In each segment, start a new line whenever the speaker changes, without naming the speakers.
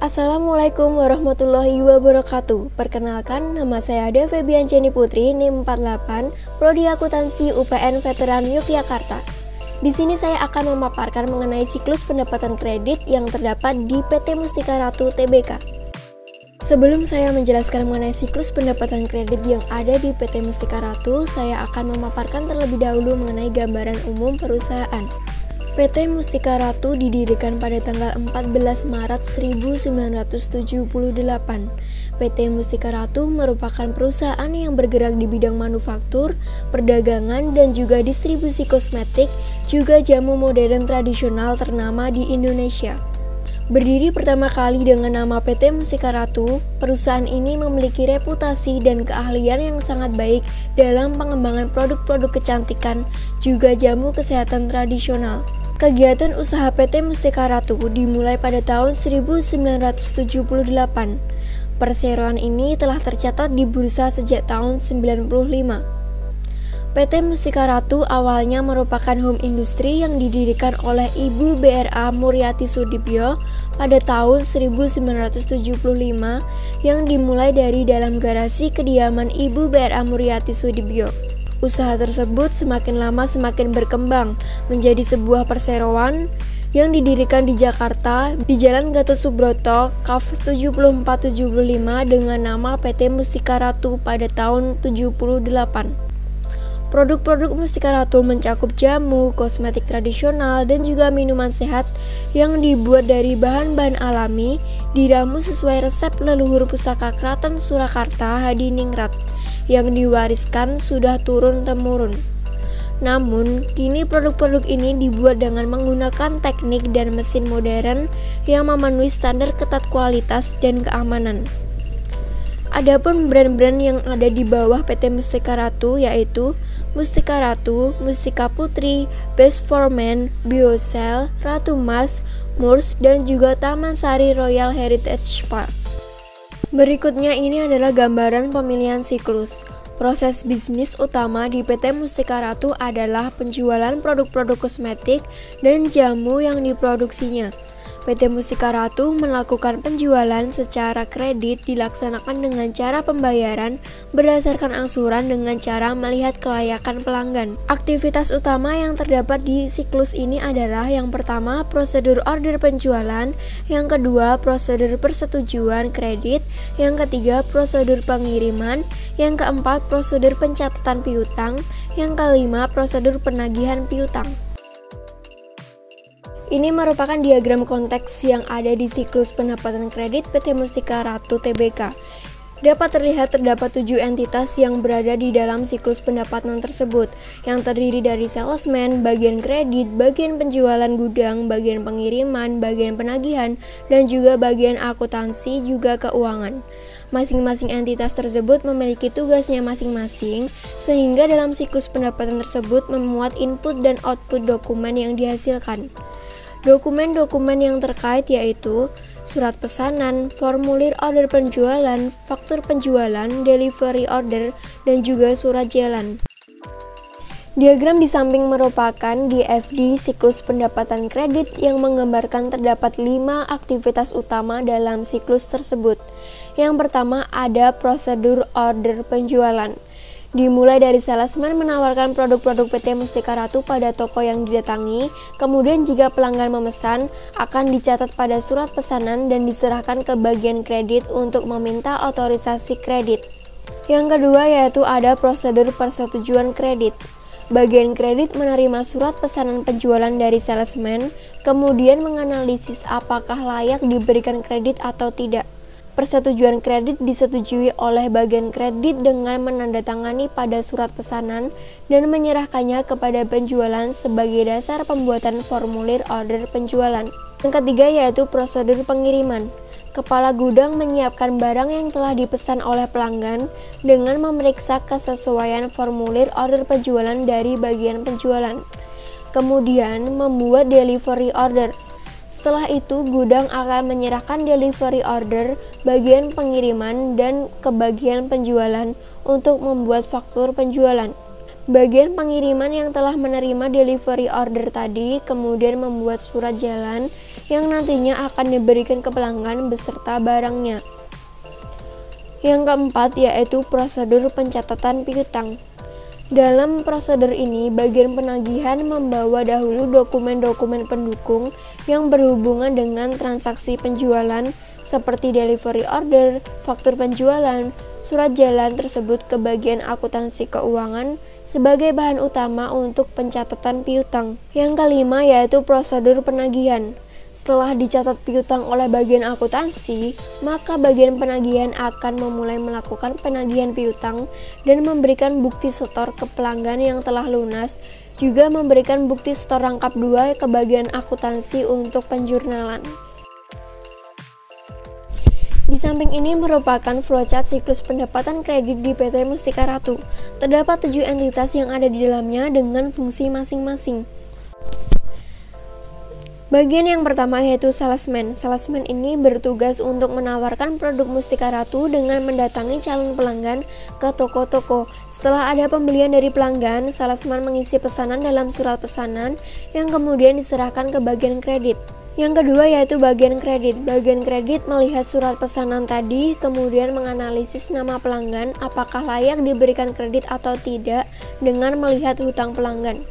Assalamualaikum warahmatullahi wabarakatuh. Perkenalkan, nama saya Ada Febian Jenny Putri, NIM 48, Prodi Akuntansi UPN Veteran Yogyakarta. Di sini saya akan memaparkan mengenai siklus pendapatan kredit yang terdapat di PT Mustika Ratu Tbk. Sebelum saya menjelaskan mengenai siklus pendapatan kredit yang ada di PT Mustika Ratu, saya akan memaparkan terlebih dahulu mengenai gambaran umum perusahaan. PT Mustika Ratu didirikan pada tanggal 14 Maret 1978. PT Mustika Ratu merupakan perusahaan yang bergerak di bidang manufaktur, perdagangan, dan juga distribusi kosmetik, juga jamu modern tradisional ternama di Indonesia. Berdiri pertama kali dengan nama PT Mustika Ratu, perusahaan ini memiliki reputasi dan keahlian yang sangat baik dalam pengembangan produk-produk kecantikan, juga jamu kesehatan tradisional. Kegiatan usaha PT Mustika Ratu dimulai pada tahun 1978. Perseroan ini telah tercatat di bursa sejak tahun 95. PT Mustika Ratu awalnya merupakan home industry yang didirikan oleh Ibu BRA Muriati Sudibyo pada tahun 1975 yang dimulai dari dalam garasi kediaman Ibu BRA Muriati Sudibyo. Usaha tersebut semakin lama semakin berkembang menjadi sebuah perseroan yang didirikan di Jakarta di Jalan Gatot Subroto, Kaf 7475 dengan nama PT Mustika Ratu pada tahun 78. Produk-produk Mustika Ratu mencakup jamu, kosmetik tradisional, dan juga minuman sehat yang dibuat dari bahan-bahan alami, diramu sesuai resep leluhur pusaka Keraton Surakarta Hadiningrat yang diwariskan sudah turun-temurun. Namun, kini produk-produk ini dibuat dengan menggunakan teknik dan mesin modern yang memenuhi standar ketat kualitas dan keamanan. Adapun brand-brand yang ada di bawah PT Mustika Ratu yaitu Mustika Ratu, Mustika Putri, Best for Men, Biocell, Ratu Mas, Murs, dan juga Taman Sari Royal Heritage Park. Berikutnya ini adalah gambaran pemilihan siklus. Proses bisnis utama di PT Mustika Ratu adalah penjualan produk-produk kosmetik dan jamu yang diproduksinya. PT Mustika Ratu melakukan penjualan secara kredit dilaksanakan dengan cara pembayaran berdasarkan angsuran dengan cara melihat kelayakan pelanggan. Aktivitas utama yang terdapat di siklus ini adalah yang pertama prosedur order penjualan, yang kedua prosedur persetujuan kredit, yang ketiga prosedur pengiriman, yang keempat prosedur pencatatan piutang, yang kelima prosedur penagihan piutang. Ini merupakan diagram konteks yang ada di siklus pendapatan kredit PT Mustika Ratu Tbk. Dapat terlihat terdapat 7 entitas yang berada di dalam siklus pendapatan tersebut, yang terdiri dari salesman, bagian kredit, bagian penjualan gudang, bagian pengiriman, bagian penagihan, dan juga bagian akuntansi juga keuangan. Masing-masing entitas tersebut memiliki tugasnya masing-masing, sehingga dalam siklus pendapatan tersebut memuat input dan output dokumen yang dihasilkan. Dokumen-dokumen yang terkait yaitu surat pesanan, formulir order penjualan, faktur penjualan, delivery order, dan juga surat jalan. Diagram di samping merupakan DFD siklus pendapatan kredit yang menggambarkan terdapat 5 aktivitas utama dalam siklus tersebut. Yang pertama ada prosedur order penjualan. Dimulai dari salesman menawarkan produk-produk PT Mustika Ratu pada toko yang didatangi, kemudian jika pelanggan memesan, akan dicatat pada surat pesanan dan diserahkan ke bagian kredit untuk meminta otorisasi kredit. Yang kedua yaitu ada prosedur persetujuan kredit. Bagian kredit menerima surat pesanan penjualan dari salesman, kemudian menganalisis apakah layak diberikan kredit atau tidak. Persetujuan kredit disetujui oleh bagian kredit dengan menandatangani pada surat pesanan dan menyerahkannya kepada penjualan sebagai dasar pembuatan formulir order penjualan. Yang ketiga yaitu prosedur pengiriman. Kepala gudang menyiapkan barang yang telah dipesan oleh pelanggan dengan memeriksa kesesuaian formulir order penjualan dari bagian penjualan. Kemudian membuat delivery order. Setelah itu, gudang akan menyerahkan delivery order, bagian pengiriman, dan ke bagian penjualan untuk membuat faktur penjualan. Bagian pengiriman yang telah menerima delivery order tadi kemudian membuat surat jalan yang nantinya akan diberikan ke pelanggan beserta barangnya. Yang keempat yaitu prosedur pencatatan piutang. Dalam prosedur ini, bagian penagihan membawa dahulu dokumen-dokumen pendukung yang berhubungan dengan transaksi penjualan seperti delivery order, faktur penjualan, surat jalan tersebut ke bagian akuntansi keuangan sebagai bahan utama untuk pencatatan piutang. Yang kelima yaitu prosedur penagihan. Setelah dicatat piutang oleh bagian akuntansi, maka bagian penagihan akan memulai melakukan penagihan piutang dan memberikan bukti setor ke pelanggan yang telah lunas, juga memberikan bukti setor rangkap 2 ke bagian akuntansi untuk penjurnalan. Di samping ini merupakan flowchart siklus pendapatan kredit di PT Mustika Ratu. Terdapat 7 entitas yang ada di dalamnya dengan fungsi masing-masing. Bagian yang pertama yaitu salesman. Salesman ini bertugas untuk menawarkan produk Mustika Ratu dengan mendatangi calon pelanggan ke toko-toko. Setelah ada pembelian dari pelanggan, salesman mengisi pesanan dalam surat pesanan yang kemudian diserahkan ke bagian kredit. Yang kedua yaitu bagian kredit. Bagian kredit melihat surat pesanan tadi, kemudian menganalisis nama pelanggan apakah layak diberikan kredit atau tidak dengan melihat hutang pelanggan.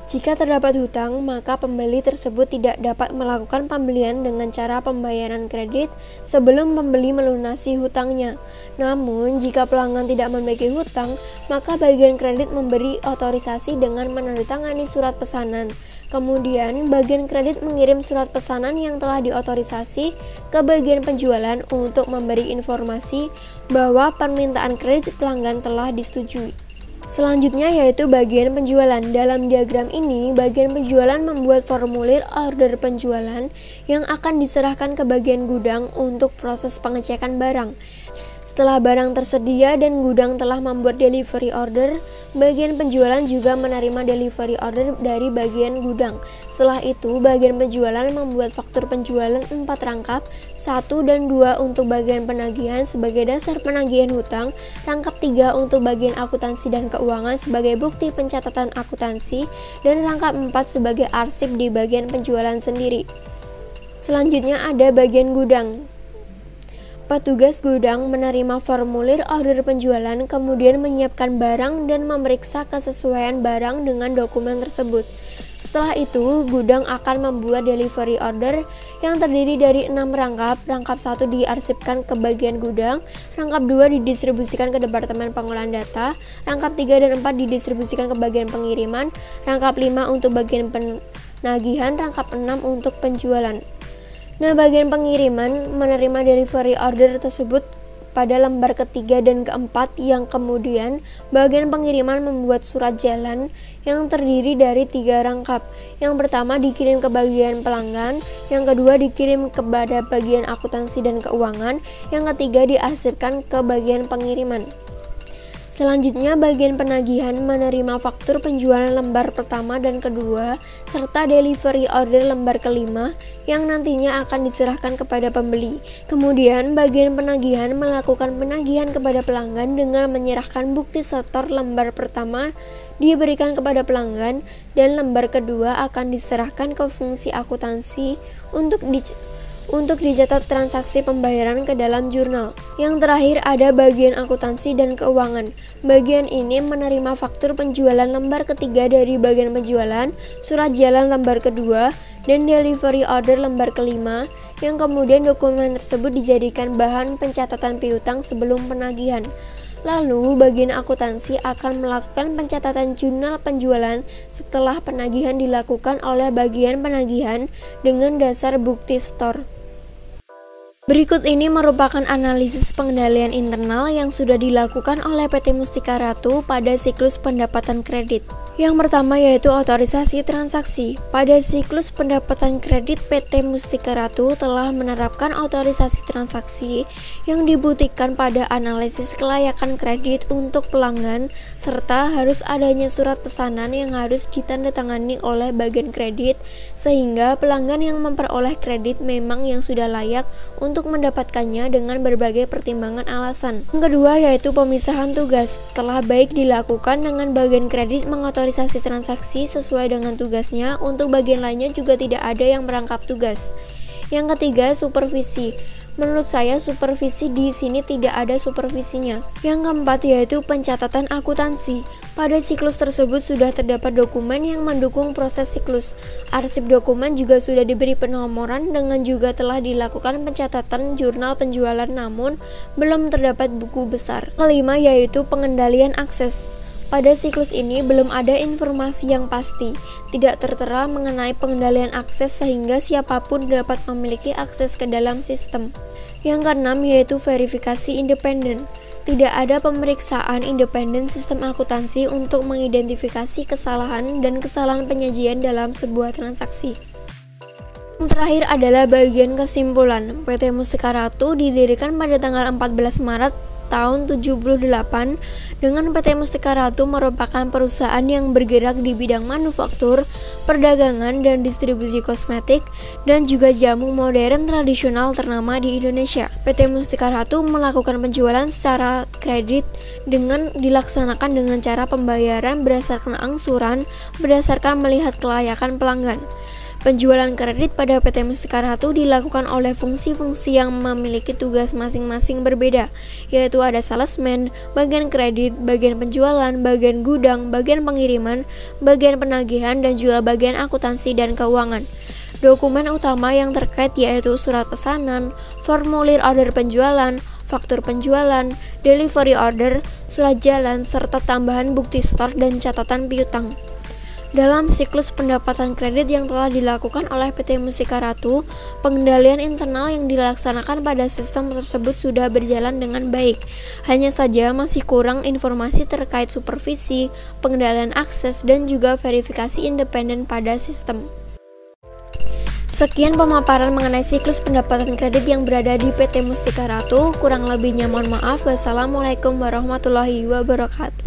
Jika terdapat hutang, maka pembeli tersebut tidak dapat melakukan pembelian dengan cara pembayaran kredit sebelum pembeli melunasi hutangnya. Namun, jika pelanggan tidak memiliki hutang, maka bagian kredit memberi otorisasi dengan menandatangani surat pesanan. Kemudian, bagian kredit mengirim surat pesanan yang telah diotorisasi ke bagian penjualan untuk memberi informasi bahwa permintaan kredit pelanggan telah disetujui. Selanjutnya yaitu bagian penjualan. Dalam diagram ini, bagian penjualan membuat formulir order penjualan yang akan diserahkan ke bagian gudang untuk proses pengecekan barang. Setelah barang tersedia dan gudang telah membuat delivery order, bagian penjualan juga menerima delivery order dari bagian gudang. Setelah itu, bagian penjualan membuat faktur penjualan 4 rangkap, 1 dan 2 untuk bagian penagihan sebagai dasar penagihan hutang, rangkap 3 untuk bagian akuntansi dan keuangan sebagai bukti pencatatan akuntansi, dan rangkap 4 sebagai arsip di bagian penjualan sendiri. Selanjutnya ada bagian gudang. Petugas gudang menerima formulir order penjualan, kemudian menyiapkan barang dan memeriksa kesesuaian barang dengan dokumen tersebut. Setelah itu, gudang akan membuat delivery order yang terdiri dari 6 rangkap. Rangkap 1 diarsipkan ke bagian gudang, rangkap 2 didistribusikan ke Departemen Pengolahan Data, rangkap 3 dan 4 didistribusikan ke bagian pengiriman, rangkap 5 untuk bagian penagihan, rangkap 6 untuk penjualan. Nah, bagian pengiriman menerima delivery order tersebut pada lembar ketiga dan keempat, yang kemudian bagian pengiriman membuat surat jalan yang terdiri dari 3 rangkap. Yang pertama dikirim ke bagian pelanggan, yang kedua dikirim kepada bagian akuntansi dan keuangan, yang ketiga diarsipkan ke bagian pengiriman. Selanjutnya, bagian penagihan menerima faktur penjualan lembar pertama dan kedua, serta delivery order lembar kelima yang nantinya akan diserahkan kepada pembeli. Kemudian, bagian penagihan melakukan penagihan kepada pelanggan dengan menyerahkan bukti setor lembar pertama diberikan kepada pelanggan, dan lembar kedua akan diserahkan ke fungsi akuntansi untuk dicatat transaksi pembayaran ke dalam jurnal. Yang terakhir ada bagian akuntansi dan keuangan. Bagian ini menerima faktur penjualan lembar ketiga dari bagian penjualan, surat jalan lembar kedua, dan delivery order lembar kelima, yang kemudian dokumen tersebut dijadikan bahan pencatatan piutang sebelum penagihan. Lalu, bagian akuntansi akan melakukan pencatatan jurnal penjualan setelah penagihan dilakukan oleh bagian penagihan dengan dasar bukti setor. Berikut ini merupakan analisis pengendalian internal yang sudah dilakukan oleh PT Mustika Ratu pada siklus pendapatan kredit. Yang pertama yaitu otorisasi transaksi. Pada siklus pendapatan kredit, PT Mustika Ratu telah menerapkan otorisasi transaksi yang dibuktikan pada analisis kelayakan kredit untuk pelanggan, serta harus adanya surat pesanan yang harus ditandatangani oleh bagian kredit, sehingga pelanggan yang memperoleh kredit memang yang sudah layak untuk mendapatkannya dengan berbagai pertimbangan alasan. Yang kedua yaitu pemisahan tugas. Telah baik dilakukan dengan bagian kredit mengotorisasi transaksi sesuai dengan tugasnya, untuk bagian lainnya juga tidak ada yang merangkap tugas. Yang ketiga, supervisi. Menurut saya supervisi di sini tidak ada supervisinya. Yang keempat yaitu pencatatan akuntansi. Pada siklus tersebut sudah terdapat dokumen yang mendukung proses siklus. Arsip dokumen juga sudah diberi penomoran dengan juga telah dilakukan pencatatan jurnal penjualan, namun belum terdapat buku besar. Kelima yaitu pengendalian akses. Pada siklus ini belum ada informasi yang pasti, tidak tertera mengenai pengendalian akses sehingga siapapun dapat memiliki akses ke dalam sistem. Yang keenam yaitu verifikasi independen. Tidak ada pemeriksaan independen sistem akuntansi untuk mengidentifikasi kesalahan dan kesalahan penyajian dalam sebuah transaksi. Yang terakhir adalah bagian kesimpulan. PT Mustika Ratu didirikan pada tanggal 14 Maret tahun 78 dengan PT Mustika Ratu merupakan perusahaan yang bergerak di bidang manufaktur, perdagangan, dan distribusi kosmetik dan juga jamu modern tradisional ternama di Indonesia. PT Mustika Ratu melakukan penjualan secara kredit dengan dilaksanakan dengan cara pembayaran berdasarkan angsuran berdasarkan melihat kelayakan pelanggan. Penjualan kredit pada PT Mustika Ratu dilakukan oleh fungsi-fungsi yang memiliki tugas masing-masing berbeda, yaitu ada salesman, bagian kredit, bagian penjualan, bagian gudang, bagian pengiriman, bagian penagihan, dan juga bagian akuntansi dan keuangan. Dokumen utama yang terkait yaitu surat pesanan, formulir order penjualan, faktur penjualan, delivery order, surat jalan, serta tambahan bukti store dan catatan piutang. Dalam siklus pendapatan kredit yang telah dilakukan oleh PT Mustika Ratu, pengendalian internal yang dilaksanakan pada sistem tersebut sudah berjalan dengan baik. Hanya saja masih kurang informasi terkait supervisi, pengendalian akses, dan juga verifikasi independen pada sistem. Sekian pemaparan mengenai siklus pendapatan kredit yang berada di PT Mustika Ratu. Kurang lebihnya mohon maaf. Wassalamualaikum warahmatullahi wabarakatuh.